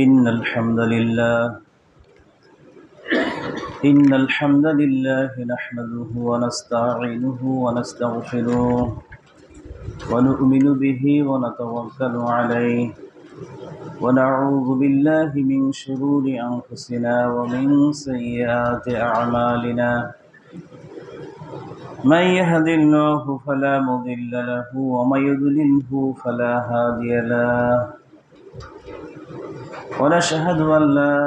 إن الحمد لله نحمده ونستعينه ونستغفره ونؤمن به ونتوكل عليه ونعوذ بالله من شرور أنفسنا ومن سيئات أعمالنا من يهد الله فلا مضل له ومن يضلله فلا هادي له ونشهد أن لا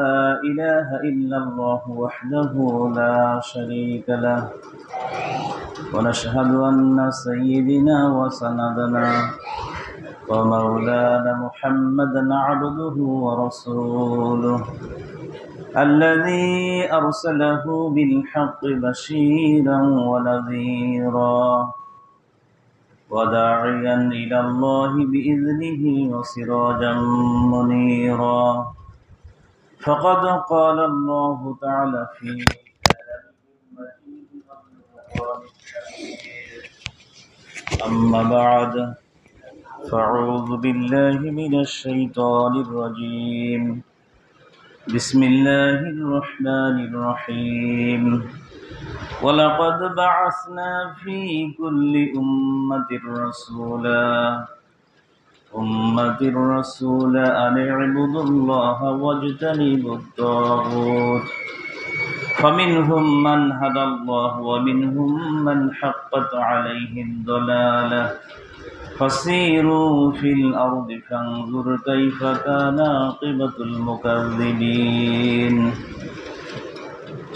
إله إلا الله وحده لا شريك له ونشهد أن سيدنا وسندنا ومولانا محمدا عبده ورسوله الذي أرسله بالحق بشيرا ونذيرا وداعيا إلى الله بإذنه وسراجا منيرا فقد قال الله تعالى في أما بعد فأعوذ بالله من الشيطان الرجيم بسم الله الرحمن الرحيم ولقد بعثنا في كل أمة رسولا أن اعبدوا الله واجتنبوا الطاغوت فمنهم من هدى الله ومنهم من حقت عليه الضلالة فسيروا في الأرض فانظر كيف كان عاقبة المكذبين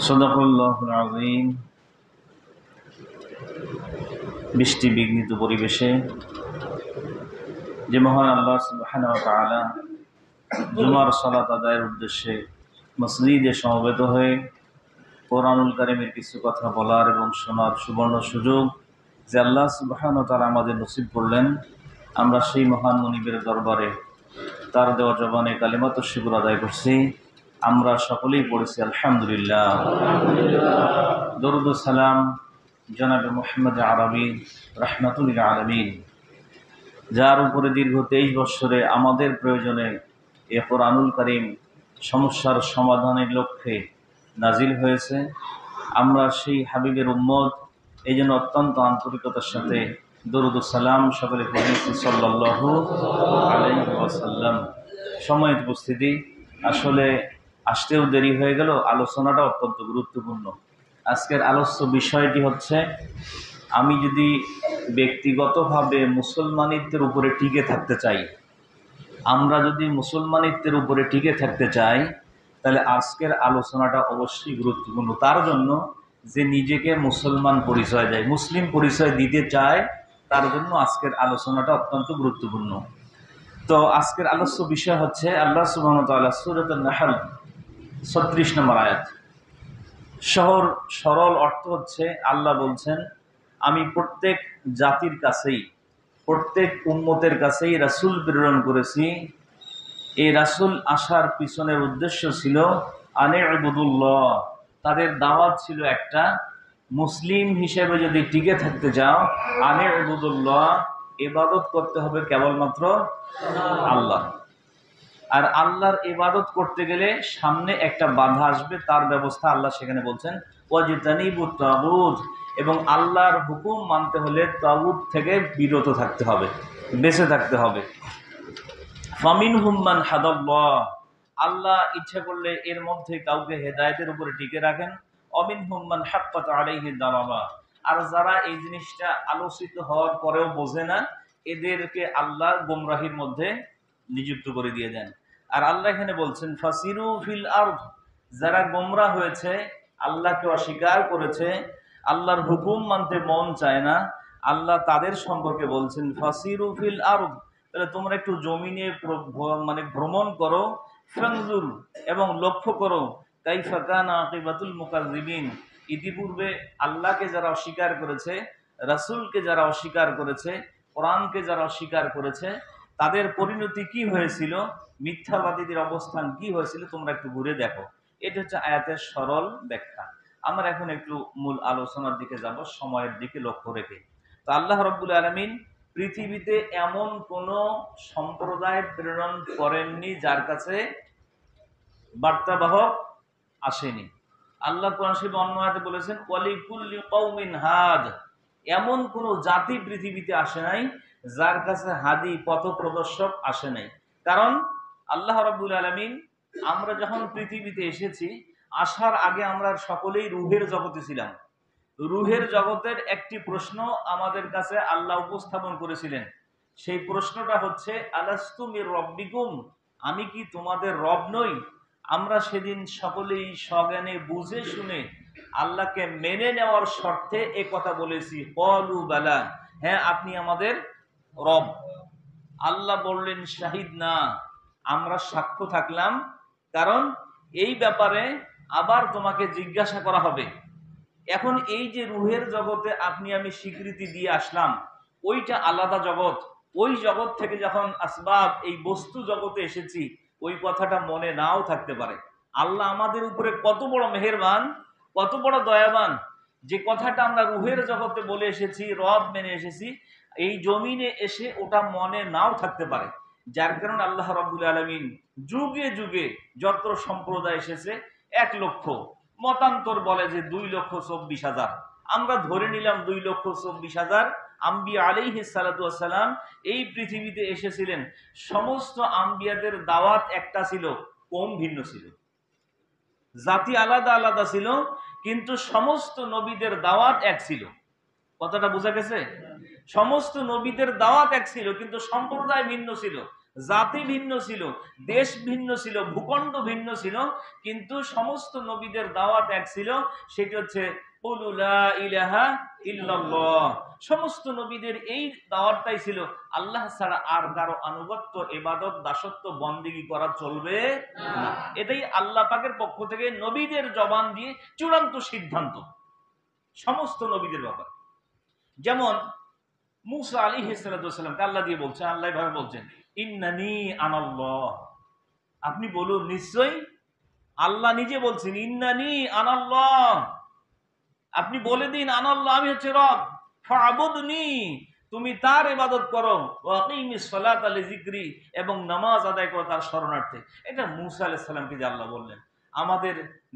صدق الله العظيم বৃষ্টি বিঘ্নিত পরিবেশে যে মহান আল্লাহ সুবহানাহু ওয়া তাআলা জুমার সালাত আদায়ের উদ্দেশ্যে মসজিদে সমবেত হয়ে কোরআনুল কারীমের কিছু কথা বলার এবং শোনার সুবর্ণ সুযোগ যে আল্লাহ সুবহানাহু ওয়া তাআলা আমাদের নসিব করলেন, আমরা সেই মহান মুনিবের দরবারে তার দেওয়া জবানে কালিমাতুশ শুকর আদায় করছি। আমরা সকলেই পড়েছি আলহামদুলিল্লাহ। দরুদ ও সালাম জনাবে মুহাম্মদ আরবি রাহমাতুল লিল আলামিন, যার উপরে দীর্ঘ 23 বছরে আমাদের প্রয়োজনে এ কোরআনুল কারীম সমস্যার সমাধানের লক্ষ্যে নাজিল হয়েছে। আমরা সেই হাবিবের উম্মত, এই জন্য অত্যন্ত আন্তরিকতার সাথে দরুদ ও সালাম সকলে পড়েছি সাল্লাল্লাহু আলাইহি ওয়াসাল্লাম। সময়ের উপস্থিতি, আসলে আসতেও দেরি হয়ে গেল, আলোচনাটা অত্যন্ত গুরুত্বপূর্ণ। আজকের আলোচ্য বিষয়টি হচ্ছে, আমি যদি ব্যক্তিগতভাবে মুসলমানিত্বের উপরে টিকে থাকতে চাই, আমরা যদি মুসলমানিত্বের উপরে টিকে থাকতে চাই, তাহলে আজকের আলোচনাটা অবশ্যই গুরুত্বপূর্ণ। তার জন্য যে নিজেকে মুসলমান পরিচয় দেয়, মুসলিম পরিচয় দিতে চায়, তার জন্য আজকের আলোচনাটা অত্যন্ত গুরুত্বপূর্ণ। তো আজকের আলোচ্য বিষয় হচ্ছে আল্লাহ সুবহানাহু ওয়া তাআলা সূরাতুন নাহল 36 নম্বর আয়াত। সরল অর্থ হচ্ছে, আল্লাহ বলছেন, আমি প্রত্যেক জাতির কাছেই, প্রত্যেক উম্মতের কাছেই রাসূল প্রেরণ করেছি। এই রাসূল আসার পিছনের উদ্দেশ্য ছিল আনে ইবুদুল্লাহ, তাদের দাওয়াত ছিল একটা, মুসলিম হিসেবে যদি টিকে থাকতে যাও, আনে ইবুদুল্লাহ, ইবাদত করতে হবে কেবলমাত্র আল্লাহ। আর আল্লাহর ইবাদত করতে গেলে সামনে একটা বাধা আসবে, তার ব্যবস্থা আল্লাহ সেখানে বলছেন ওয়াজতানিবুত তাগুত, এবং আল্লাহর হুকুম মানতে হলে তাগুত থেকে বিরত থাকতে হবে, বেঁচে থাকতে হবে। ফামিনহুম মান হাদাল্লাহ, আল্লাহ ইচ্ছা করলে এর মধ্যে কাউকে হেদায়েতের উপরে টিকে রাখেন। অমিনহুম মান হাক্কাত আলাইহি দালালা, আর যারা এই জিনিসটা আলোচিত হওয়ার পরেও বোঝে না, এদেরকে আল্লাহ গোমরাহির মধ্যে নিযুক্ত করে দিয়ে দেন। আর আল্লাহ এখানে বলছেন ফাসিরু ফিল আরদ, যারা গোমরাহ হয়েছে, আল্লাহকে অস্বীকার করেছে, আল্লাহর হুকুম মানতে মন চায় না, আল্লাহ তাদের সম্পর্কে বলছেন ফাসিরু ফিল আরদ, তাহলে তোমরা একটু জমিনে ভ্রমণ করো, ফানজুর, এবং লক্ষ্য করো, কাইফা কানা আকিবাতুল মুকাজ্জিবিন, ইতিপূর্বে আল্লাহকে যারা অস্বীকার করেছে, রাসূলকে যারা অস্বীকার করেছে, কোরআনকে যারা অস্বীকার করেছে, তাদের পরিণতি কি হয়েছিল, মিথ্যাবাদীদের অবস্থান কি হয়েছিল, তোমরা একটু ঘুরে দেখো। এটা হচ্ছে আয়াতের সরল ব্যাখ্যা। আমরা এখন একটু মূল আলোচনার দিকে যাব, সময়ের দিকে লক্ষ্য রেখে। তো আল্লাহ রাব্বুল আলামিন পৃথিবীতে এমন কোন সম্প্রদায় প্রেরণ করেননি যার কাছে বার্তাবাহক আসেনি। আল্লাহ কোরআন শরীফে অন্য আয়াতে বলেছেন ওয়ালিকুল্লি কওমিন হাদ, এমন কোন জাতি পৃথিবীতে আসে নাই যার কাছে হাদি পথ প্রদর্শক আসে নাই। কারণ আল্লাহ রাব্বুল আলামিন, আমরা যখন পৃথিবীতে এসেছি, আসার আগে আমরা সকলেই রূহের জগতে ছিলাম। রূহের জগতের একটি প্রশ্ন আমাদের কাছে আল্লাহ উপস্থাপন করেছিলেন। সেই প্রশ্নটা হচ্ছে আলাস্তু মির রব্বিকুম, আমি কি তোমাদের রব নই? আমরা সেদিন সকলেই সজ্ঞানে বুঝে শুনে আল্লাহকে মেনে নেওয়ার শর্তে এ কথা বলেছি, ক্বালু বালা, হ্যাঁ আপনি আমাদের রব। আল্লাহ বললেন শাহিদ না, আমরা সাক্ষ্য থাকলাম, কারণ এই ব্যাপারে আবার তোমাকে জিজ্ঞাসা করা হবে। এখন এই যে রূহের জগতে আপনি আমি স্বীকৃতি দিয়ে আসলাম, ওইটা আলাদা জগৎ। ওই জগৎ থেকে যখন আসবাব এই বস্তু জগতে এসেছি, ওই কথাটা মনে নাও থাকতে পারে। আল্লাহ আমাদের উপরে কত বড় মেহেরবান, কত বড় দয়াবান, যে কথাটা আমরা রূহের জগতে বলে এসেছি, রব মেনে এসেছি, এই জমিনে এসে ওটা মনে নাও থাকতে পারে। যার কারণে আল্লাহ রাব্বুল আলামিন যুগে যুগে যত সম্প্রদায় এসেছে, 1 লক্ষ, মতান্তর বলে যে 2,24,000, আমরা ধরে নিলাম 2,24,000 আম্বিয়া আলাইহিস সালাতু ওয়াস সালাম এই পৃথিবীতে এসেছিলেন। সমস্ত আম্বিয়াদের দাওয়াত একটা ছিল, কম ভিন্ন ছিল, জাতি আলাদা আলাদা ছিল, কিন্তু সমস্ত নবীদের দাওয়াত এক ছিল। কথাটা বোঝা গেছে? সমস্ত নবীদের দাওয়াত এক ছিল, কিন্তু সম্প্রদায় ভিন্ন ছিল, জাতি ভিন্ন ছিল, দেশ ভিন্ন ছিল, ভূখণ্ড ভিন্ন ছিল, কিন্তু সমস্ত নবীদের দাওয়াত এক ছিল। সেটি হচ্ছে কুলু লা ইলাহা ইল্লাল্লাহ। সমস্ত নবীদের এই দাওয়াতটাই ছিল, আল্লাহ ছাড়া আর কারো আনুগত্য, ইবাদত, দাসত্ব, বন্দেগী করা চলবে না। এটাই আল্লাহ পাকের পক্ষ থেকে নবীদের জবান দিয়ে চূড়ান্ত সিদ্ধান্ত সমস্ত নবীদের ব্যাপারে। যেমন মূসা আলাইহিস সালাতু ওয়াস সালামকে আল্লাহ দিয়ে বলছেন, আল্লাহ ভাবে বলছেন ইন্নানি আনাল্লাহ, আপনি বলুন নিশ্চয়ই, আল্লাহ নিজে বলছেন ইন্নানি আনাল্লাহ, আপনি বলে দিন আনাল্লাহ, আমি হচ্ছে রব, ফাবুদনি, তুমি তার ইবাদত করো, ওয়া আকিমিস সালাতা লিযিকরি, এবং নামাজ আদায় করো তার শরণার্থে। এটা মূসা আলাইহিস সালামকে যে আল্লাহ বললেন। আমাদের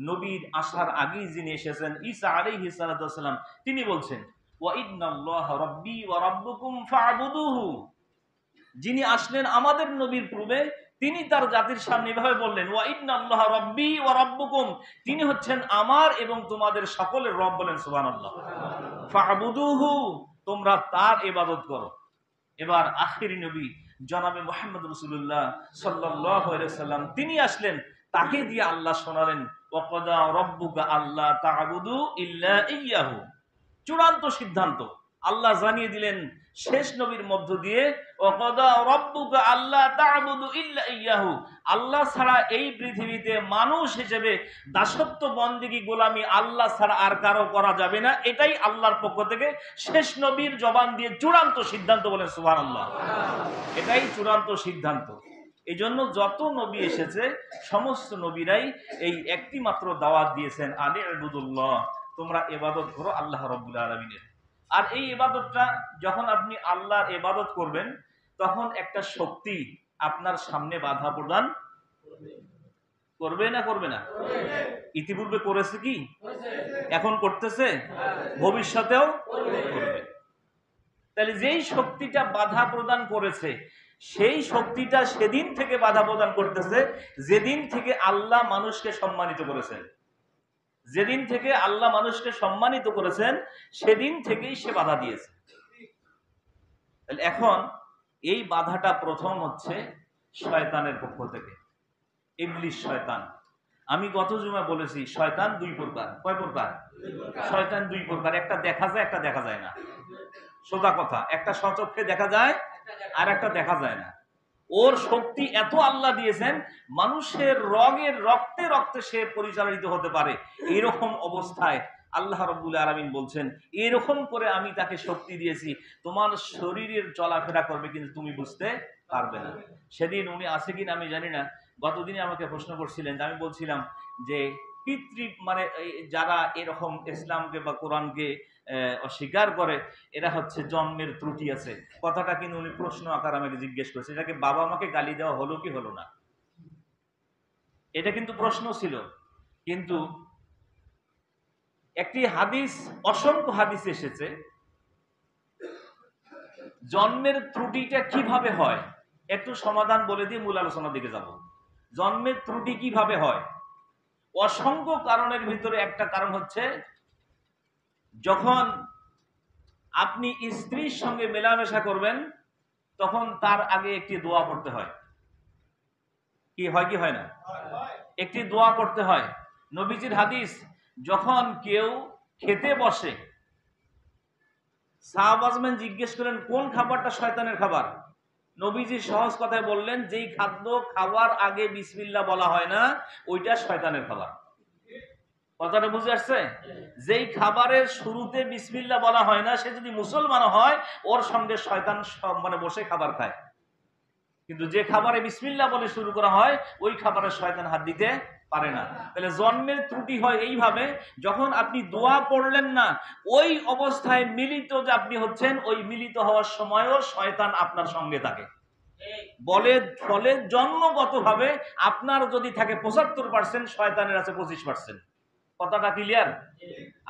নবীর আসার আগেই যিনি এসেছেন ঈসা আলাইহিস সালাতু ওয়াস সালাম, তিনি বলছেন ওয়া ইন্নাল্লাহা রাব্বি ওয়া রাব্বুকুম ফা'বুদুহু, যিনি আসলেন আমাদের নবীর পূর্বে, তিনি তার জাতির সামনে এভাবে বললেন ওয়া ইন্নাল্লাহা রাব্বি ওয়া রাব্বুকুম, তিনি হচ্ছেন আমার এবং তোমাদের সকলের রব, বলেন সুবহানাল্লাহ। ফা'বুদুহু, তোমরা তার ইবাদত করো। এবার আখিরি নবী জনাবে মুহাম্মদ রাসূলুল্লাহ সাল্লাল্লাহু আলাইহি সাল্লাম, তিনি আসলেন, তাকে দিয়ে আল্লাহ শোনালেন ওয়া ক্বাদা রাব্বুকা আল্লা তা'বুদু ইল্লা ইয়্যাহু, চূড়ান্ত সিদ্ধান্ত আল্লাহ জানিয়ে দিলেন শেষ নবীর মধ্য দিয়ে, ওয়া ক্বাদা রাব্বুকা আল্লা তা'বুদু ইল্লা ইয়্যাহু, আল্লাহ ছাড়া এই পৃথিবীতে মানুষ হিসেবে দাসত্ব, বন্দেগী, গোলামি আল্লাহ ছাড়া আর কারো করা যাবে না। এটাই আল্লাহর পক্ষ থেকে শেষ নবীর জবান দিয়ে চূড়ান্ত সিদ্ধান্ত, বলেন সুবহানাল্লাহ। এটাই চূড়ান্ত সিদ্ধান্ত। এই জন্য যত নবী এসেছে সমস্ত নবীরাই এই একটি মাত্র দাওয়াত দিয়েছেন, আনি ইবুদুল্লাহ, তোমরা ইবাদত করো আল্লাহ রাব্বুল আলামিনের। আর এই ইবাদতটা যখন আপনি আল্লাহর ইবাদত করবেন, তখন একটা শক্তি আপনার সামনে বাধা প্রদান করবে না করবে না? ইতিপূর্বে করেছে কি? এখন করতেছে, ভবিষ্যতেও করবে। তাহলে যেই শক্তিটা বাধা প্রদান করেছে, সেই শক্তিটা সেদিন থেকে বাধা প্রদান করতেছে যেদিন থেকে আল্লাহ মানুষকে সম্মানিত করেছেন। যেদিন থেকে আল্লাহ মানুষকে সম্মানিত করেছেন, সেদিন থেকেই সে বাধা দিয়েছে। এখন এই বাধাটা প্রথম হচ্ছে শয়তানের পক্ষ থেকে, ইবলিস শয়তান। আমি গত জুমায় বলেছি শয়তান 2 প্রকার। কয় প্রকার? শয়তান 2 প্রকার, একটা দেখা যায়, একটা দেখা যায় না। সোজা কথা, একটা সচক্ষে দেখা যায় আর একটা দেখা যায় না। ওর শক্তি এত আল্লাহ দিয়েছেন, মানুষের রক্তে রক্তে সে পরিচালিত হতে পারে। এরকম অবস্থায় আল্লাহ রাব্বুল আলামিন বলছেন, এরকম করে আমি তাকে শক্তি দিয়েছি, তোমার শরীরের চলাফেরা করবে কিন্তু তুমি বুঝতে পারবে না। সেদিন উনি আছে কিনা আমি জানি না, গতদিনে আমাকে প্রশ্ন করছিলেন, আমি বলছিলাম যে পিতৃ মানে যারা এরকম ইসলামকে বা কোরআনকে অস্বীকার করে, এরা হচ্ছে জন্মের ত্রুটি আছে। কথাটা কিন্তু উনি প্রশ্ন আকার আমাকে জিজ্ঞেস করেছে, এটাকে বাবা মাকে গালি দেওয়া হলো কি হলো না, এটা কিন্তু প্রশ্ন ছিল। কিন্তু একটি হাদিস, অসংখ্য হাদিস এসেছে জন্মের ত্রুটিটা কিভাবে হয়। একটু সমাধান বলে দিয়ে মূল আলোচনার দিকে যাব। জন্মের ত্রুটি কিভাবে হয়? অসংখ্য কারণের ভিতরে একটা কারণ হচ্ছে, যখন আপনি স্ত্রীর সঙ্গে মেলামেশা করবেন তখন তার আগে একটি দোয়া পড়তে হয়। কি হয় কি হয় না? একটি দোয়া পড়তে হয়। নবীজির হাদিস, যখন কেউ খেতে বসে, সাহাবাজমান জিজ্ঞেস করেন কোন খাবারটা শয়তানের খাবার? নবীজি সহজ কথায় বললেন, যেই খাদ্য খাওয়ার আগে বিসমিল্লাহ বলা হয় না ওইটা শয়তানের খাবার। কথাটা বুঝে আসছে? যেই খাবারের শুরুতে বিসমিল্লাহ বলা হয় না, সে যদি মুসলমান হয় ওর সঙ্গে শয়তান মানে বসে খাবার খায়। কিন্তু যে খাবারে বিসমিল্লাহ বলে শুরু করা হয় ওই খাবারে শয়তান হাত দিতে পারে না। তাহলে জন্মের ত্রুটি হয় এইভাবে, যখন আপনি দোয়া পড়লেন না ওই অবস্থায় মিলিত যে আপনি হচ্ছেন, ওই মিলিত হওয়ার সময়ও শয়তান আপনার সঙ্গে থাকে। বলে ফলে জন্মগতভাবে আপনার যদি থাকে 75%, শয়তানের আছে 25%। কথাটা ক্লিয়ার?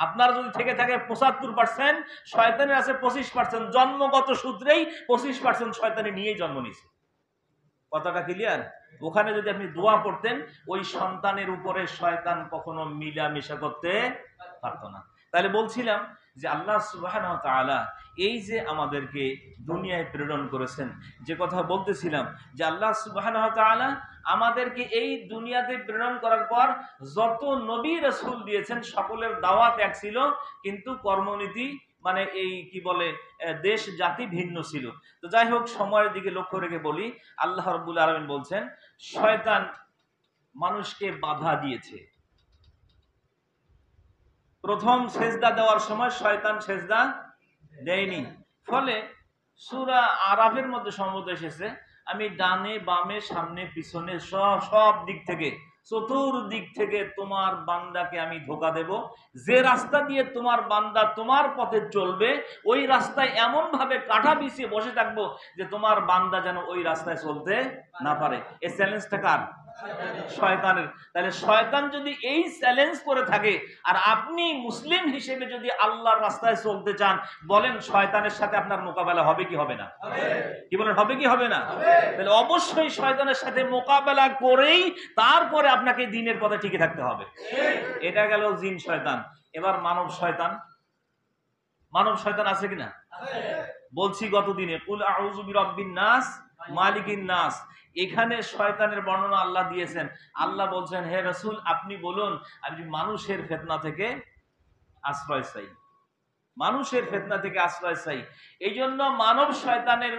আপনার যদি থেকে থাকে 75%, শয়তানের আছে 25%। জন্মগত সূত্রেই 25% শয়তানি নিয়েই জন্ম নিছে। কথাটা ক্লিয়ার? ওখানে যদি আপনি দোয়া পড়তেন, ওই সন্তানের উপরে শয়তান কখনো মিলামেশা করতে পারত না। তাহলে বলছিলাম যে আল্লাহ সুবহানাহু ওয়া তাআলা এই যে আমাদেরকে দুনিয়ায় প্রেরণ করেছেন, যে কথা বলতেছিলাম যে আল্লাহ সুবহানাহু ওয়া তাআলা আমাদেরকে এই দুনিয়াতে প্রেরণ করার পর যত নবী রাসূল দিয়েছেন সকলের দাওয়াত এক ছিল, কিন্তু কর্মনীতি মানে এই কি বলে দেশ জাতি ভিন্ন ছিল। তো যাই হোক, সময়ের দিকে লক্ষ্য রেখে বলি, আল্লাহ রাব্বুল আলামিন বলছেন শয়তান মানুষকে বাধা দিয়েছে। প্রথম সেজদা দেওয়ার সময় শয়তান সেজদা দেয়নি। ফলে সূরা আরাফের মধ্যে সম্বোধন এসেছে, আমি ডানে বামে সামনে পিছনে সব দিক থেকে, চতুর্দিক থেকে তোমার বান্দাকে আমি ধোঁকা দেব। যে রাস্তা দিয়ে তোমার বান্দা তোমার পথে চলবে ওই রাস্তায় এমন ভাবে কাঁটা বিছিয়ে বসে থাকবো যে তোমার বান্দা যেন ওই রাস্তায় চলতে না পারে। এই চ্যালেঞ্জটা কার? শয়তানের। তাহলে শয়তান যদি এই চ্যালেঞ্জ করে থাকে আর আপনি মুসলিম হিসেবে যদি আল্লাহর রাস্তায় চলতে চান, বলেন শয়তানের সাথে আপনার মোকাবেলা হবে কি হবে না? কি বলেন, হবে কি হবে না? তাহলে অবশ্যই শয়তানের সাথে মোকাবেলা করেই তারপরে আপনাকে দ্বীনের পথে টিকে থাকতে হবে। এটা গেল জিন শয়তান। এবার মানব শয়তান। মানব শয়তান আছে কিনা? বলছি গত দিনে, কুল আউযু বিরাব্বিন নাস মালিকিন নাস, এখানে শয়তানের বর্ণনা আল্লাহ দিয়েছেন। আল্লাহ বলছেন, হে রাসূল আপনি বলুন আমি মানুষের ফিতনা থেকে আশ্রয় চাই, মানুষের ফিতনা থেকে আশ্রয় চাই। এই জন্য মানব শয়তানের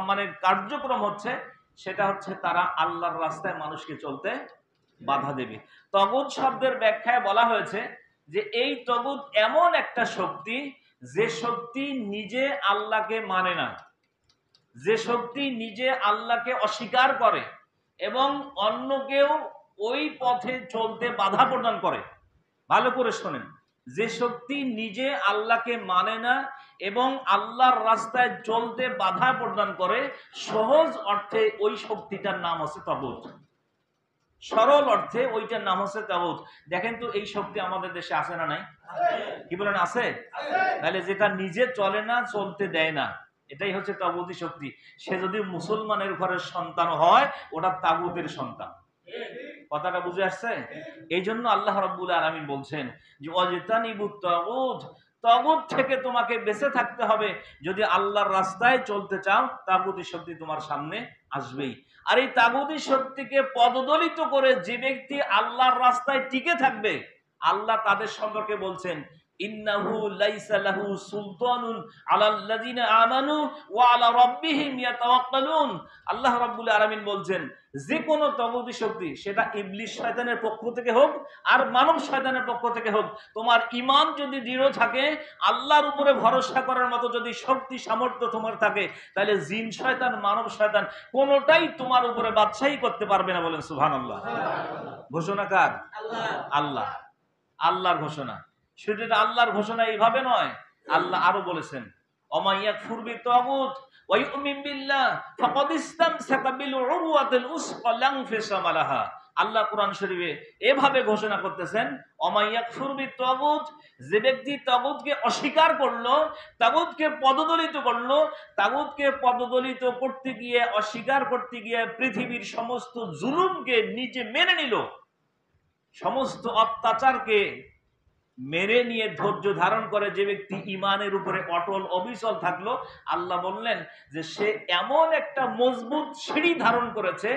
মানে কার্যক্রম হচ্ছে, সেটা হচ্ছে তারা আল্লাহর রাস্তায় মানুষকে চলতে বাধা দেবে। তগুত শব্দের ব্যাখ্যায় বলা হয়েছে যে এই তগুত এমন একটা শক্তি যে শক্তি নিজে আল্লাহকে মানে না, যে শক্তি নিজে আল্লাহকে অস্বীকার করে এবং অন্যকেও ওই পথে চলতে বাধা প্রদান করে। ভালো করে শোনেন, যে শক্তি নিজে আল্লাহকে মানে না এবং আল্লাহর রাস্তায় চলতে বাধা প্রদান করে, সহজ অর্থে ওই শক্তিটার নাম হচ্ছে তাগুত। সরল অর্থে ওইটার নাম হচ্ছে তাগুত। দেখেন তো এই শক্তি আমাদের দেশে আছে না নাই? কি বলেন, আছে? তাহলে যেটা নিজে চলে না, চলতে দেয় না, এটাই হচ্ছে তাগুতি শক্তি। সে যদি মুসলমানের ঘরের সন্তান হয় ওটা তাগুতের সন্তান। কথাটা বুঝে আসছে? এই জন্য আল্লাহ রাব্বুল আলামিন বলছেন যে ওয়াজতানিবুত তাগুত, তাগুত থেকে তোমাকে বেঁচে থাকতে হবে। যদি আল্লাহর রাস্তায় চলতে চাও তাগুতি শক্তি তোমার সামনে আসবেই। আর এই তাগুতি শক্তিকে পদদলিত করে যে ব্যক্তি আল্লাহর রাস্তায় টিকে থাকবে, আল্লাহ তাদের সম্পর্কে বলছেন ইন্নাহু লাইসা লাহু সুলতানুন আলাল্লাযিনা আমানু ওয়া আলা রাব্বিহিম ইয়াতাওয়াক্কালুন। আল্লাহ রাব্বুল আলামিন বলছেন যে কোনো তাগুতি শক্তি, সেটা ইবলিস শয়তানের পক্ষ থেকে হোক আর মানব শয়তানের পক্ষ থেকে হোক, তোমার ঈমান যদি দৃঢ় থাকে, আল্লাহর উপরে ভরসা করার মতো যদি শক্তি সামর্থ্য তোমার থাকে, তাহলে জিন শয়তান মানব শয়তান কোনোটাই তোমার উপরে বাদশাহী করতে পারবে না। বলেন সুবহানাল্লাহ। ঘোষণা কার? আল্লাহ। আল্লাহর ঘোষণা। শুধু আল্লাহর ঘোষণা এইভাবে নয়, আল্লাহ আরো বলেছেন, অমাইয়াকফুর বিত্তাগুত ওয়া ইউমিন বিল্লাহ ফাকাদ ইসতামসাকা বিল উরওয়াতিল উসকা লা ইনফিসামা লাহা। আল্লাহ কোরআন শরীফে এভাবে ঘোষণা করতেছেন, অমাইয়াকফুর বিত্তাগুত, যে ব্যক্তি তাগুতকে অস্বীকার করলো, তাগুতকে পদদলিত করলো, তাগুতকে পদদলিত করতে গিয়ে, অস্বীকার করতে গিয়ে পৃথিবীর সমস্ত জুলুমকে নিজে মেনে নিল, সমস্ত অত্যাচারকে মেরে নিয়ে ধৈর্য ধারণ করে যে ব্যক্তি ইমানের উপরে অটল অবিচল থাকলো, আল্লাহ বললেন যে সে এমন একটা মজবুত সিঁড়ি ধারণ করেছে,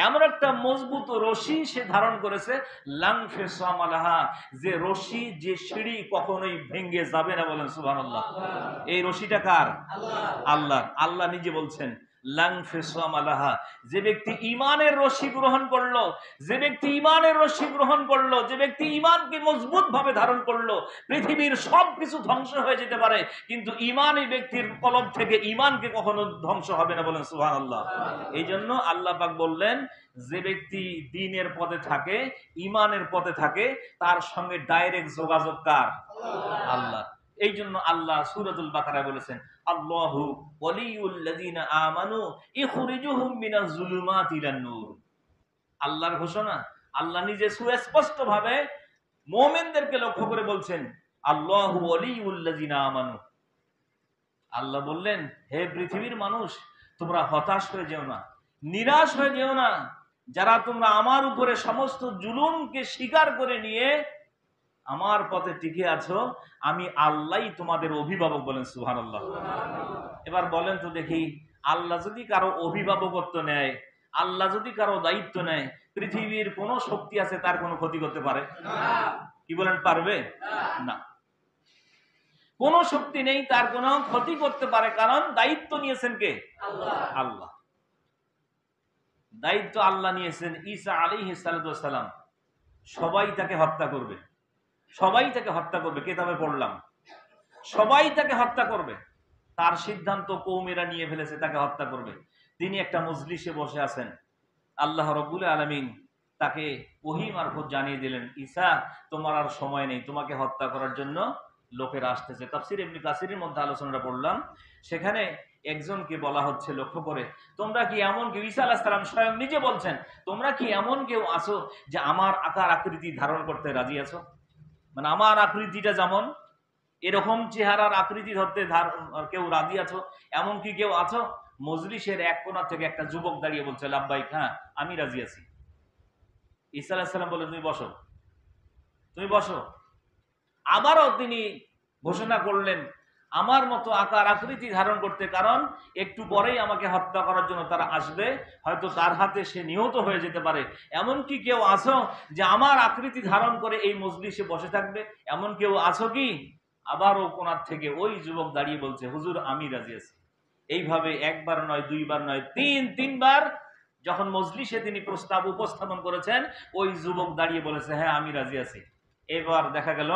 এমন একটা মজবুত রশি সে ধারণ করেছে, লাং ফিসামালাহা, যে রশি, যে সিঁড়ি কখনোই ভেঙে যাবে না। বলেন সুবহানাল্লাহ। এই রশিটা কার? আল্লাহ। আল্লাহ নিজে বলছেন লাং ফিসামালাহা, যে ব্যক্তি ইমানের রশি গ্রহণ করলো, যে ব্যক্তি ইমানের রশি গ্রহণ করলো, যে ব্যক্তি ইমানকে মজবুত ভাবে ধারণ করলো, পৃথিবীর সবকিছু ধ্বংস হয়ে যেতে পারে কিন্তু ইমান এই ব্যক্তির কলব থেকে ইমানকে কখনো ধ্বংস হবে না। বলেন সুবহানাল্লাহ। এই জন্য আল্লাহ পাক বললেন, যে ব্যক্তি দ্বীনের পথে থাকে, ইমানের পথে থাকে, তার সঙ্গে ডাইরেক্ট যোগাযোগ কার? আল্লাহ। এই জন্য আল্লাহ সূরাতুল বাকারায় বলেছেন, আল্লাহু ওয়ালিউল লাযিনা আমানু ইখরিজুহুম মিনাজ যুলুমাতি ইলান নূর। আল্লাহর ঘোষণা, আল্লাহ নিজে সুস্পষ্ট ভাবে মুমিনদেরকে লক্ষ্য করে বলছেন, আল্লাহু ওয়ালিউল লাযিনা আমানু। আল্লাহ বললেন, হে পৃথিবীর মানুষ, তোমরা হতাশ হয়ে যেও না, নিরাশ হয়ে যেও না, যারা তোমরা আমার উপরে সমস্ত জুলুমকে স্বীকার করে নিয়ে আমার পথে টিকে আছো, আমি আল্লাহই তোমাদের অভিভাবক। বলেন সুবহানাল্লাহ। এবার বলেন তো দেখি, আল্লাহ যদি কারো অভিভাবকত্ব নেয়, আল্লাহ যদি কারো দায়িত্ব নেয়, পৃথিবীর কোন শক্তি আছে তার কোনো ক্ষতি করতে পারে? কি বলেন, পারবে? না, কোন শক্তি নেই তার কোনো ক্ষতি করতে পারে, কারণ দায়িত্ব নিয়েছেন কে? আল্লাহ। দায়িত্ব আল্লাহ নিয়েছেন। ঈসা আলাইহিস সালাম, সবাই তাকে হত্যা করবে, সবাই তাকে হত্যা করবে, কিতাবে পড়লাম, সবাই তাকে হত্যা করবে। তার সিদ্ধান্ত কওমেরা নিয়ে ফেলেছে, তাকে হত্যা করবে। তিনি একটা মজলিসে বসে আছেন, আল্লাহ রাব্বুল আলামিন তাকে ওহী মারফত জানিয়ে দিলেন, ঈসা, তোমার আর সময় নেই, তোমাকে হত্যা করার জন্য লোকেরা আসতেছে। তাফসীর ইবনে কাসিরের মধ্যে আলোচনাটা পড়লাম, সেখানে একজনকে বলা হচ্ছে, লক্ষ্য করে, তোমরা কি এমন কেউ, ঈসা আলাইহিস সালাম স্বয়ং নিজে বলছেন, তোমরা কি এমন কেউ আছো যে আমার আকার আকৃতি ধারণ করতে রাজি আছো? মানে আমার আকৃতিটা যেমন, এরকম চেহারার আকৃতি ধরতে কেউ রাজি আছো? এমন কি কেউ আছো? মজলিসের এক কোণা থেকে একটা যুবক দাঁড়িয়ে বলছে, লাব্বাইক, হ্যাঁ আমি রাজি আছি। ঈসা আলাইহিস সালাম বলে, তুমি বসো, তুমি বসো। আবারও তিনি ঘোষণা করলেন, আমার মতো আকার আকৃতি ধারণ করতে, কারণ একটু পরেই আমাকে হত্যা করার জন্য তারা আসবে, হয়তো তার হাতে সে নিহত হয়ে যেতে পারে। এমন কি কেউ আছো যে আমার আকৃতি ধারণ করে এই মজলিসে বসে থাকবে? এমন কেউ আছো কি? আবারও কোণার থেকে ওই যুবক দাঁড়িয়ে বলছে, হুজুর আমি রাজি আছি। এইভাবে একবার নয়, দুইবার নয়, তিনবার যখন মজলিসে তিনি প্রস্তাব উপস্থাপন করেছেন, ওই যুবক দাঁড়িয়ে বলেছে, হ্যাঁ আমি রাজি আছি। এবার দেখা গেল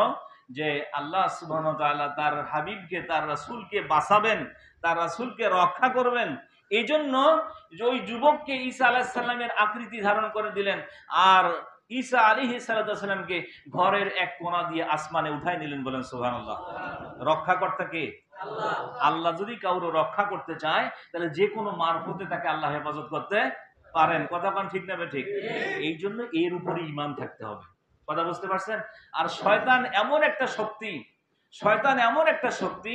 যে আল্লাহ সুবহানাহু ওয়া তাআলা তার হাবিবকে, তার রাসূলকে বাঁচাবেন, তার রাসূলকে রক্ষা করবেন। এই জন্য ওই যুবককে ঈসা আলাইহিস সালামের আকৃতি ধারণ করে দিলেন, আর ঈসা আলাইহিস সালামকে ঘরের এক কোণা দিয়ে আসমানে উঠাই নিলেন। বলেন সুবহানাল্লাহ। রক্ষাকর্তা কে? আল্লাহ। আল্লাহ যদি কাউকে রক্ষা করতে চায়, তাহলে যে কোনো মারফতে তাকে আল্লাহ হেফাজত করতে পারেন। কথা কোন ঠিক না ঠিক? এই জন্য এর উপরে ঈমান থাকতে হবে। কথা বুঝতে পারছেন? আর শয়তান এমন একটা শক্তি, শয়তান এমন একটা শক্তি,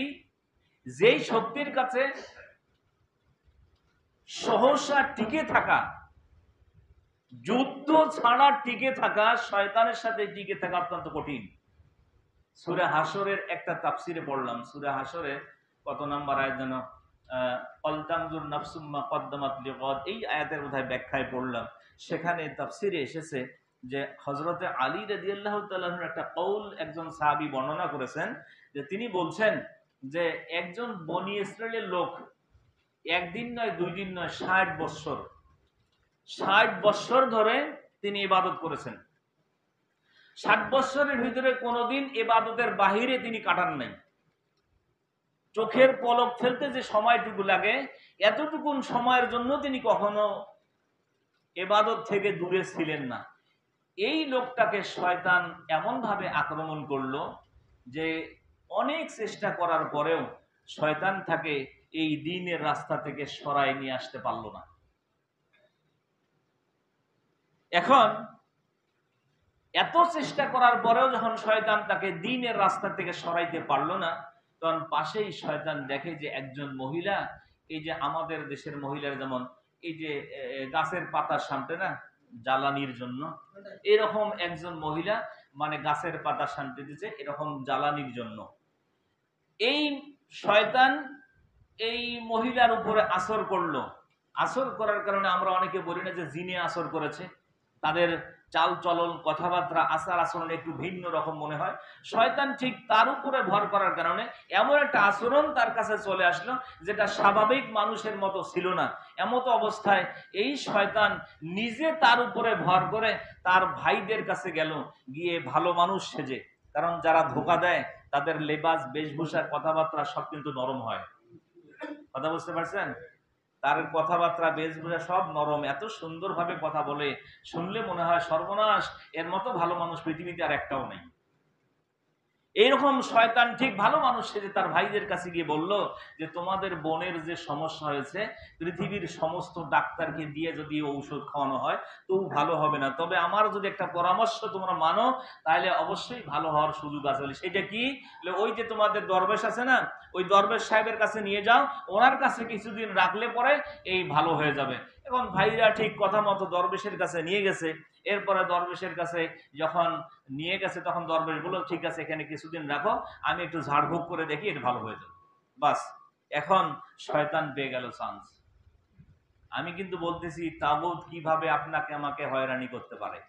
যেই শক্তির কাছে সহসা টিকে থাকা, যুদ্ধ ছাড়া টিকে থাকা, শয়তানের সাথে টিকে থাকা অত্যন্ত কঠিন। সূরা হাসরের একটা তাফসিরে পড়লাম, সূরা হাসরের কত নাম্বার আয়াত যেন, অলতানজুর নাফসুম মা কদ্দামাত লিগাদ, এই আয়াতের বোধহয় ব্যাখ্যায় পড়লাম। সেখানে তাফসিরে এসেছে যে হযরতে আলী রাদিয়াল্লাহু তাআলার একটা কওল একজন সাহাবী বর্ণনা করেছেন, যে তিনি বলছেন যে একজন বনী ইসরাইলের লোক একদিন নয়, দুই দিন নয়, 60 বছর ধরে তিনি ইবাদত করেছেন। 60 বছরের ভিতরে কোনোদিন ইবাদতের বাহিরে তিনি কাটান নাই। চোখের পলক ফেলতে যে সময়টুকু লাগে, এতটুকুন সময়ের জন্য তিনি কখনো ইবাদত থেকে দূরে ছিলেন না। এই লোকটাকে শয়তান এমন ভাবে আক্রমণ করলো যে অনেক চেষ্টা করার পরেও শয়তান তাকে এই দ্বীনের রাস্তা থেকে সরায় নিয়ে আসতে পারল না। এখন এত চেষ্টা করার পরেও যখন শয়তান তাকে দ্বীনের রাস্তা থেকে সরাইতে পারলো না, তখন পাশেই শয়তান দেখে যে একজন মহিলা, এই যে আমাদের দেশের মহিলার যেমন এই যে গাছের পাতার সামনে না জ্বালানির জন্য, এরকম একজন মহিলা মানে গাছের পাতা শান্তি দিচ্ছে এরকম জ্বালানির জন্য। এই শয়তান এই মহিলার উপরে আসর করলো। আসর করার কারণে আমরা অনেকে বলি না যে জিনে আসর করেছে, তাদের চাল চলন কথাবার্তা আচার আচরণ একটু ভিন্ন রকম মনে হয়। শয়তান ঠিক তার উপরে ভর করার কারণে এমন একটা আচরণ তার কাছে চলে আসলো যেটা স্বাভাবিক মানুষের মতো ছিল না। এমতো অবস্থায় এই শয়তান নিজে তার উপরে ভর করে তার ভাইদের কাছে গেল, গিয়ে ভালো মানুষ সেজে, কারণ যারা ধোঁকা দেয় তাদের লেবাস বেশভূষা কথাবার্তা সব কিন্তু নরম হয়। কথা বুঝতে পারছেন? তার কথাবার্তা বেশভূষা সব নরম, এত সুন্দরভাবে কথা বলে, শুনলে মনে হয় সর্বনাশ, এর মতো ভালো মানুষ পৃথিবীতে আর একটাও নেই। এইরকম শয়তান ঠিক ভালো মানুষ সেজে তার ভাইদের কাছে গিয়ে বলল যে তোমাদের বোনের যে সমস্যা হয়েছে, পৃথিবীর সমস্ত ডাক্তারকে দিয়ে যদি ঔষধ খাওয়ানো হয় তো ভালো হবে না, তবে আমার যদি একটা পরামর্শ তোমরা মানো তাহলে অবশ্যই ভালো হওয়ার সুযোগ আছে। সেটা কি? ওই যে তোমাদের দরবেশ আছে না, ওই দরবেশ সাহেবের কাছে নিয়ে যাও, ওনার কাছে কিছুদিন রাখলে পরে এই ভালো হয়ে যাবে। এখন ভাইরা ঠিক কথা মতো দরবেশের কাছে নিয়ে গেছে। এরপরে দরবেশের কাছে যখন নিয়ে গেছে তখন দরবেশ বলল ঠিক আছে এখানে কিছুদিন রাখো, আমি একটু ঝাড়ফুঁক করে দেখি এটা ভালো হয়ে যাবে। বাস, এখন শয়তান পেয়ে গেল চান্স। আমি কিন্তু বলতেছি তাগুত কিভাবে আপনাকে আমাকে হয়রানি করতে পারে,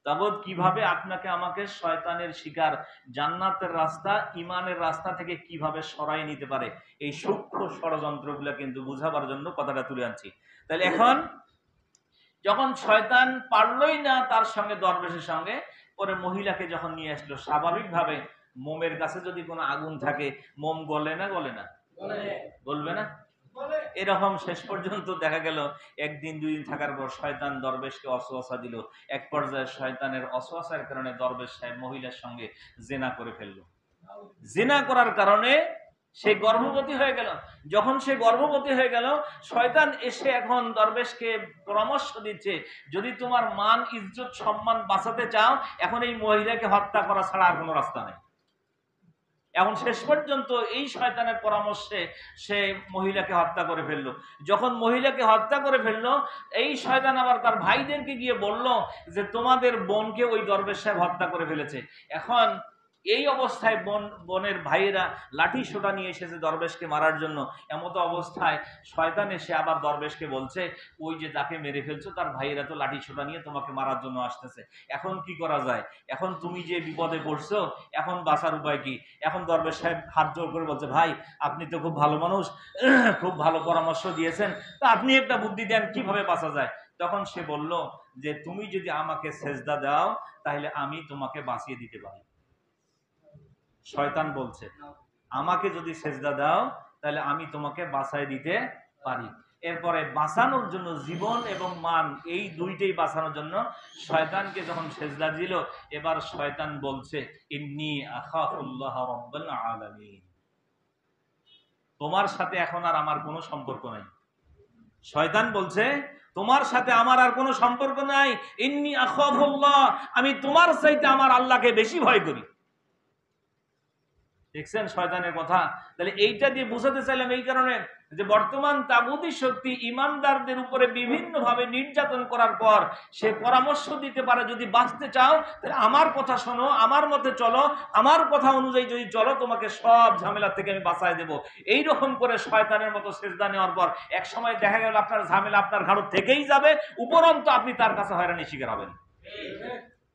তাগুত কিভাবে আপনাকে আমাকে শয়তানের শিকার, জান্নাতের রাস্তা ইমানের রাস্তা থেকে কিভাবে সরাই নিতে পারে, এই সূক্ষ্ম ষড়যন্ত্রগুলো কিন্তু বুঝাবার জন্য কথাটা তুলে আনছি। তাহলে এখন যখন শয়তান পারলই না তার সঙ্গে দরবেশের সঙ্গে, পরে মহিলাকে যখন নিয়ে আসলো, স্বাভাবিকভাবে মোমের কাছে যদি কোনো আগুন থাকে মোম গলে না গলে না? বলবে না? এরকম শেষ পর্যন্ত দেখা গেল একদিন দুই দিন থাকার পর শয়তান দরবেশকে অসওয়াসা দিল। এক পর্যায়ে শয়তানের অসওয়াসার কারণে দরবেশ সাহেব মহিলার সঙ্গে জেনা করে ফেললো। জেনা করার কারণে সে গর্ভবতী হয়ে গেল। যখন সে গর্ভবতী হয়ে গেল, শয়তান এসে এখন দরবেশকে পরামর্শ দিচ্ছে যদি তোমার মান ইজ্জত সম্মান বাঁচাতে চাও এখন এই মহিলাকে হত্যা করা ছাড়া আর কোনো রাস্তা নেই। এখন শেষ পর্যন্ত এই শয়তানের পরামর্শে সে মহিলাকে হত্যা করে ফেললো। যখন মহিলাকে হত্যা করে ফেললো, এই শয়তান আবার তার ভাইদেরকে গিয়ে বলল যে তোমাদের বোনকে ওই দরবেশ সাহেব হত্যা করে ফেলেছে। এখন এই অবস্থায় বোনের ভাইয়েরা লাঠি সোটা নিয়ে এসেছে দরবেশকে মারার জন্য। এমতো অবস্থায় শয়তান এসে আবার দরবেশকে বলছে ওই যে যাকে মেরে ফেলছো তার ভাইয়েরা তো লাঠি সোটা নিয়ে তোমাকে মারার জন্য আসতেছে, এখন কি করা যায়? এখন তুমি যে বিপদে পড়ছো, এখন বাঁচার উপায় কি? এখন দরবেশ সাহেব হাত জোর করে বলছে ভাই আপনি তো খুব ভালো মানুষ, খুব ভালো পরামর্শ দিয়েছেন, তো আপনি একটা বুদ্ধি দেন কিভাবে বাঁচা যায়। তখন সে বলল যে তুমি যদি আমাকে সেজদা দাও তাহলে আমি তোমাকে বাঁচিয়ে দিতে পারি। শয়তান বলছে আমাকে যদি সেজদা দাও তাহলে আমি তোমাকে বাঁচাই দিতে পারি। এরপরে বাঁচানোর জন্য জীবন এবং মান এই দুইটাই বাঁচানোর জন্য শয়তানকে যখন সেজদা দিল, এবার শয়তান বলছে ইন্নী আখাফুল্লাহ রাব্বুল আলামিন, তোমার সাথে এখন আর আমার কোনো সম্পর্ক নাই। শয়তান বলছে তোমার সাথে আমার আর কোনো সম্পর্ক নাই, ইন্নী আখাফুল্লাহ, আমি তোমার চাইতে আমার আল্লাহকে বেশি ভয় করি। দেখছেন শয়তানের কথা? তাহলে এইটা দিয়ে বোঝাতে চাইলাম এই কারণে যে বর্তমান তাগুতি শক্তি ইমানদারদের উপরে বিভিন্ন ভাবে নির্যাতন করার পর সে পরামর্শ দিতে পারে যদি বাঁচতে চাও তাহলে আমার কথা শোনো, আমার মতে চলো, আমার কথা অনুযায়ী যদি চলো তোমাকে সব ঝামেলা থেকে আমি বাঁচায় দেবো। এইরকম করে শয়তানের মতো সেজদা নেওয়ার পর এক সময় দেখা গেল আপনার ঝামেলা আপনার ঘাড় থেকেই যাবে, উপরন্ত আপনি তার কাছে হয়রানি শিকার হবেন।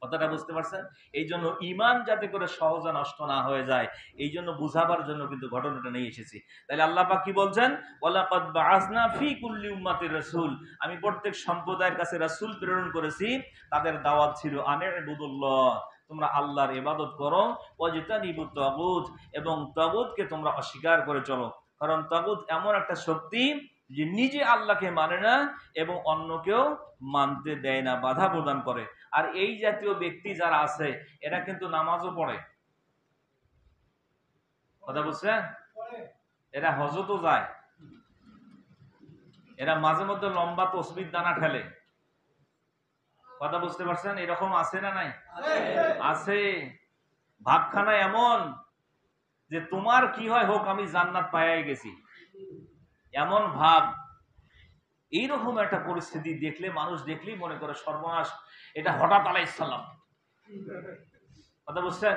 কথাটা বুঝতে পারছেন? এই জন্য ইমান যাতে করে সহজে নষ্ট না হয়ে যায় এই জন্য বুঝাবার জন্য কিন্তু ঘটনাটা নিয়ে এসেছি। তাহলে আল্লাহ পাক কি বলছেন? ওয়ালাকাদ বাআসনা ফি কুল্লি উম্মাতির রাসূল, আমি প্রত্যেক সম্প্রদায়ের কাছে রাসূল প্রেরণ করেছি, তাদের দাওয়াত ছিল আনিবুদুল্লাহ, তোমরা আল্লাহর ইবাদত করো, ওয়াজতানিবুত তাগুত, এবং তাগুতকে তোমরা অস্বীকার করে চলো। কারণ তাগুত এমন একটা শক্তি যে নিজে আল্লাহকে মানে না এবং অন্যকেও মানতে দেয় না, বাধা প্রদান করে। আর এই জাতীয় ব্যক্তি যারা আছে এরা কিন্তু নামাজও পড়ে, কথা বুঝছেন? এরা হজও যায়, এরা মাঝে মধ্যে লম্বা তসবির দানা ঠেলে। কথা বুঝতে পারছেন? এরকম আছে না নাই? আছে। ভাবখানা এমন যে তোমার কি হয় হোক, আমি জান্নাত পাইয়াই গেছি, এমন ভাব। এইরকম একটা পরিস্থিতি দেখলে, মানুষ দেখলেই মনে করে সর্বনাশ, এটা হঠাৎ আলাইহিস সালাম। কথা বুঝছেন?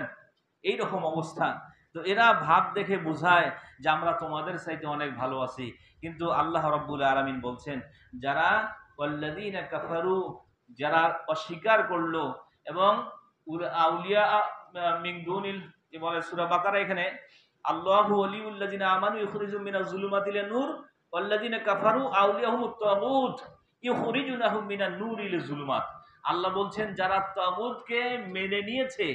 এইরকম অবস্থা। তো এরা ভাব দেখে বোঝায় যে আমরা তোমাদের চাইতে অনেক ভালো আছি। কিন্তু আল্লাহ রাব্বুল আলামিন বলছেন, যারা ওয়াল্লাযীনা কাফারু, যারা অস্বীকার করলো, এবং আউলিয়া মিন দুনিল, বলে সূরা বাকারা, এখানে আল্লাহু ওয়ালিউল্লাযীনা আমানু ইখরিজুহুম মিনাজ যুলুমাতি ইলান নূর ওয়াল্লাযীনা কাফারু আউলিয়াহুমুত তাগুত ইখরিজুনাহুম মিনান নূরি ইলাজ যুলুমাত। আল্লাহ বলছেন, যারা তাগুতকে মেনে নিয়েছে,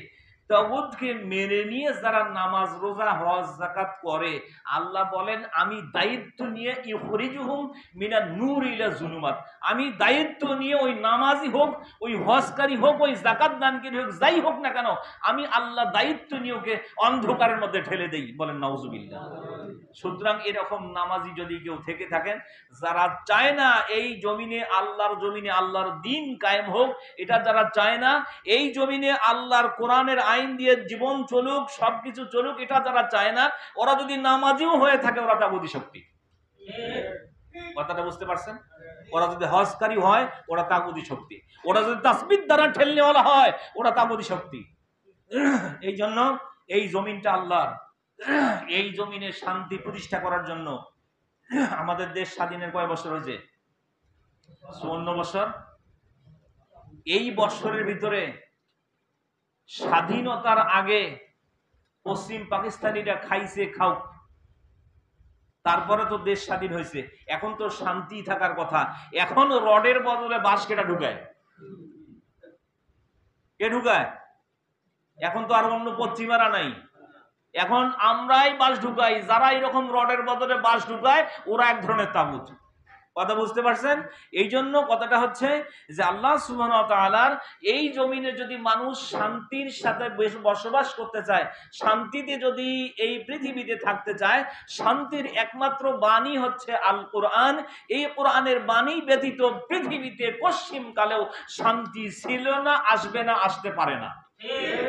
তাগুতকে মেনে নিয়ে যারা নামাজ, রোজা, হজ, যাকাত করে, আল্লাহ বলেন আমি দায়িত্ব নিয়ে ইখরিজুহুম মিনান নূরি ইলা যুলুমাত, আমি দায়িত্ব নিয়ে ওই নামাজি হোক, ওই হজকারী হোক, ওই যাকাত দানকারী হোক, যাই হোক না কেন, আমি আল্লাহ দায়িত্ব নিয়ে ওকে অন্ধকারের মধ্যে ঠেলে দেই। বলেন নাউজুবিল্লাহ। সুতরাং এরকম নামাজি যদি কেউ থেকে থাকেন, যারা চায় না এই জমিনে, আল্লাহর জমিনে আল্লাহর দ্বীন কায়েম হোক, এটা যারা চায় না এই জমিনে আল্লাহর কোরআনের আইন দিয়ে জীবন চলুক, সবকিছু চলুক, এটা যারা চায় না, ওরা যদি নামাজিও হয়ে থাকে, ওরা তাগুতি শক্তি। কথাটা বুঝতে পারছেন? ওরা যদি হজকারী হয়, ওরা তাগুতি শক্তি। ওরা যদি তাসবিহ দ্বারা ঠেলনেওয়ালা হয়, ওরা তাগুতি শক্তি। এই জন্য এই জমিনটা আল্লাহর। এই জমিনে শান্তি প্রতিষ্ঠা করার জন্য আমাদের দেশ স্বাধীনের কয় বছর হয়েছে? 54 বছর। এই বছরের ভিতরে স্বাধীনতার আগে পশ্চিম পাকিস্তানিরা খাইছে খাও, তারপরে তো দেশ স্বাধীন হয়েছে। এখন তো শান্তি থাকার কথা। এখন রডের বদলে বাঁশ কেটা ঢুকায়? কে ঢুকায়? এখন তো আর অন্য পশ্চিমারা নাই, এখন আমরাই বাঁশ ঢুকাই। যারা এরকম রডের বদলে বাঁশ ঢুকায়, ওরা এক ধরনের তাগুত। কথা বুঝতে পারছেন? এই জন্য কথাটা হচ্ছে যে আল্লাহ সুবহানাহু ওয়া তাআলার এই জমিনে যদি মানুষ শান্তির সাথে বসবাস করতে চায়, শান্তিতে যদি এই পৃথিবীতে থাকতে চায়, শান্তির একমাত্র বাণী হচ্ছে আল কোরআন। এই কোরআনের বাণী ব্যতীত পৃথিবীতে পশ্চিম কালেও শান্তি ছিল না, আসবে না, আসতে পারে না।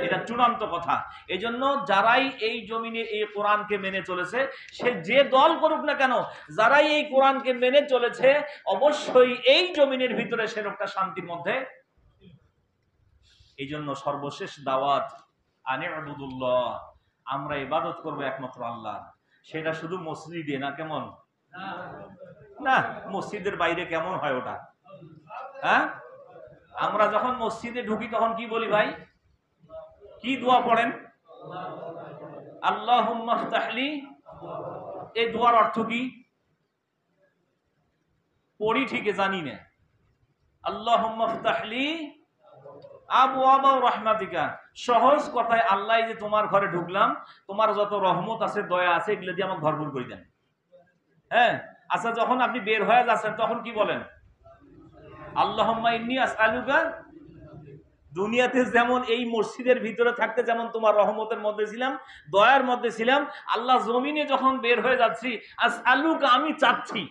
এটা চূড়ান্ত কথা। এই জন্য যারাই এই জমিনে এই কোরআনকে মেনে চলেছে, সে যে দল করুক না কেন, যারাই এই কোরআনকে মেনে চলেছে, অবশ্যই এই জমিনের ভিতরে সে লোকটা শান্তির মধ্যে। এই জন্য সর্বশেষ দাওয়াত আনি'বুদুল্লাহ, আমরা ইবাদত করব একমাত্র আল্লাহ। সেটা শুধু মসজিদে না, কেমন না, মসজিদের বাইরে কেমন হয় ওটা? হ্যাঁ, আমরা যখন মসজিদে ঢুকি তখন কি বলি ভাই? কি দোয়া পড়েন? আল্লাহুম্মা ফতাহলি। এই দোয়ার অর্থ কি? পড়ি ঠিকই, জানি না। আল্লাহুম্মা ফতাহলি আবওয়াবা রাহমাতিকা, সহজ কথায় আল্লাহ যে তোমার ঘরে ঢুকলাম, তোমার যত রহমত আছে, দয়া আছে, এগুলো দিয়ে আমাকে ভরপুর করে দেন। হ্যাঁ, আচ্ছা, যখন আপনি বের হয়ে যাচ্ছেন তখন কি বলেন? আল্লাহুম্মা ইন্নী আসআলুকা। দুনিয়াতে যেমন এই মসজিদের ভিতরে থাকতে যেমন তোমার রহমতের মধ্যে ছিলাম, দয়ার মধ্যে ছিলাম, আল্লাহ জমিনে যখন বের হয়ে যাচ্ছি, আসআলুকা, আমি চাচ্ছি,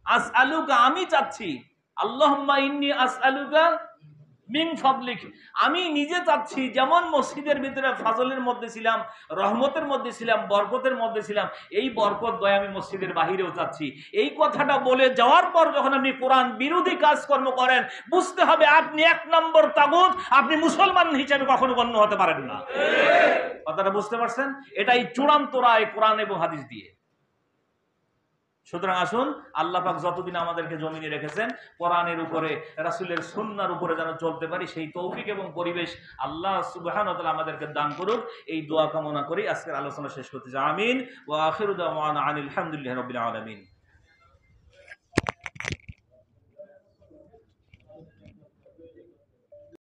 আসআলুকা, আমি চাচ্ছি, আল্লাহুম্মা ইন্নী আসআলুকা মিন ফাদলিক, আমি নিজে চাচ্ছি, যেমন মসজিদের ভিতরে ফাজলের মধ্যে ছিলাম, রহমতের মধ্যে ছিলাম, বরকতের মধ্যে ছিলাম, এই বরকত দয়া আমি মসজিদের বাহিরেও চাচ্ছি। এই কথাটা বলে যাওয়ার পর যখন আপনি কোরআন বিরোধী কাজকর্ম করেন, বুঝতে হবে আপনি এক নম্বর তাগুত, আপনি মুসলমান হিসেবে কখনো গণ্য হতে পারেন না। কথাটা বুঝতে পারছেন? এটাই চূড়ান্ত রায় কোরআন এবং হাদিস দিয়ে। সুতরাং আসুন, আল্লাহ পাক যতদিন আমাদেরকে জমিনে রেখেছেন, কোরআনের উপরে, রাসূলের সুন্নাহর উপরে যেন চলতে পারি, সেই তৌফিক এবং পরিবেশ আল্লাহ সুবহানাহু ওয়া তাআলা আমাদেরকে দান করুক। এই দোয়া কামনা করি আজকের আলোচনা শেষ করতে চাই। আমিন। ওয়া আখিরু দাওয়ানা আনিল হামদুলিল্লাহি রাব্বিল আলামিন।